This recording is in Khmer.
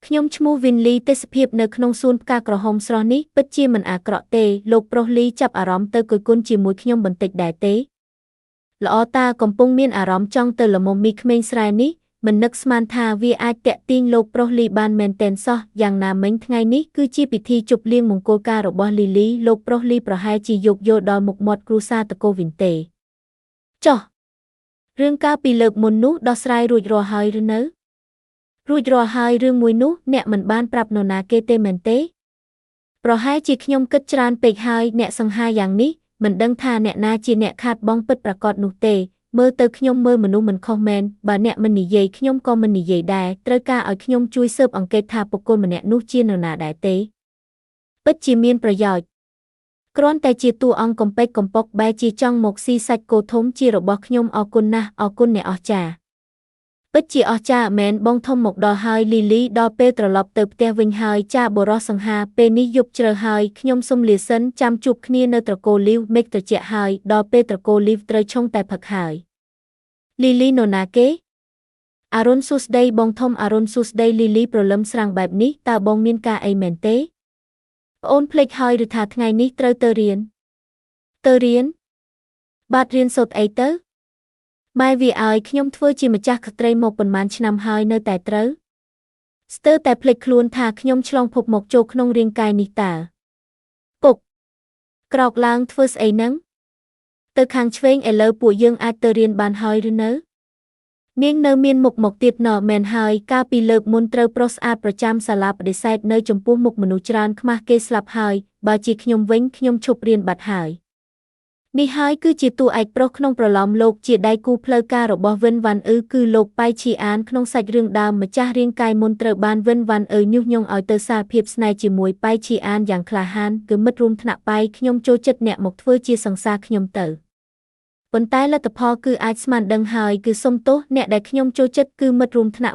ខ្ញុំឈ្មោះវិនលីទេសភាពនៅក្នុងសួនផ្កាក្រហមស្រស់នេះពិតជាមិនអាក្រក់ទេលោកប្រុសលីចាប់អារម្មណ៍ទៅគយគន់ជាមួយខ្ញុំបន្តិចដែរទេល្អតាកំពុងមានអារម្មណ៍ចង់ទៅល្មមមីក្មេងស្រែនេះមិននឹកស្មានថាវាអាចតាក់ទាញលោកប្រុសលីបានមែនទែនសោះយ៉ាងណាមិញថ្ងៃនេះគឺជាពិធីជប់លៀងមង្គលការរបស់លីលីលោកប្រុសលីប្រហែលជាយោគយល់ដល់មុខមាត់គ្រួសារតកូវិនទេចុះរឿងកាលពីលើកមុននោះដោះស្រាយរួចរាល់ហើយឬនៅរួចរាល់ហើយរឿងមួយនោះអ្នកមិនបានប្រាប់នរណាគេទេមែនទេប្រហែលជាខ្ញុំគិតច្រើនពេកហើយអ្នកសង្ហាយ៉ាងនេះមិនដឹងថាអ្នកណាជាអ្នកខាតបង់ពិតប្រាកដនោះទេមើលទៅខ្ញុំមើលមនុស្សមិនខុសមែនបើអ្នកមិននិយាយខ្ញុំក៏មិននិយាយដែរត្រូវការឲ្យខ្ញុំជួយស៊ើបអង្កេតថាបុគ្គលម្នាក់នោះជានរណាដែរទេពិតជាមានប្រយោជន៍គ្រាន់តែជាតួអង្គកំពេចកំប៉ុកបែរជាចង់មកស៊ីសាច់គោធំជារបស់ខ្ញុំអរគុណណាស់អរគុណអ្នកអស្ចារ្យពិតជាអស្ចារ្យមែនបងធំមកដល់ហើយលីលីដល់ពេលត្រឡប់ទៅផ្ទះវិញហើយចាបុរសសង្ហាពេលនេះយប់ជ្រៅហើយខ្ញុំសុំលាសិនចាំជួបគ្នានៅត្រកូលលីវមេឃត្រជាក់ហើយដល់ពេលត្រកូលលីវត្រូវឆុងតែផឹកហើយលីលីនរណាគេអរុនសួស្ដីបងធំអរុនសួស្ដីលីលីប្រលឹមស្រាំងបែបនេះតើបងមានការអីមែនទេប្អូនភ្លេចហើយឬថាថ្ងៃនេះត្រូវទៅរៀនបាទរៀនសូត្រអីទៅម៉ែវាឲ្យខ្ញុំធ្វើជាម្ចាស់ក្ត្រីមកប៉ុន្មានឆ្នាំហើយនៅតែត្រូវស្ទើរតែភ្លេចខ្លួនថាខ្ញុំឆ្លងភពមកចូលក្នុងរាងកាយនេះតើពុកក្រោកឡើងធ្វើស្អីហ្នឹងទៅខាងឆ្វេងឥឡូវពួកយើងអាចទៅរៀនបានហើយឬនៅនាងនៅមានមុខមកទៀតណមែនហើយកាលពីលើកមុនត្រូវប្រុសស្អាតប្រចាំសាលាបដិសេធនៅចំពោះមុខមនុស្សច្រើនខ្មាស់គេស្លាប់ហើយបើជាខ្ញុំវិញខ្ញុំឈប់រៀនបាត់ហើយនេះហើយគឺជាតួឯកប្រុសក្នុងប្រឡោមលោកជាដៃគូផ្លូវការរបស់វិនវ៉ាន់អ៊ឺគឺលោកប៉ៃឈីអានក្នុងសាច់រឿងដើមម្ចាស់រាងកាយមុនត្រូវបានវិនវ៉ាន់អ៊ឺញុះញង់ឲ្យទៅសារភាពស្នេហ៍ជាមួយប៉ៃឈីអានយ៉ាងក្លាហានគឺមិត្តរួមថ្នាក់ប៉ៃខ្ញុំចូលចិត្តអ្នកមកធ្វើជាសង្សារខ្ញុំទៅប៉ុន្តែលទ្ធផលគឺអាចស្មានដឹងហើយគឺសុំទោសអ្នកដែលខ្ញុំចូលចិត្តគឺមិត្តរួមថ្នាក់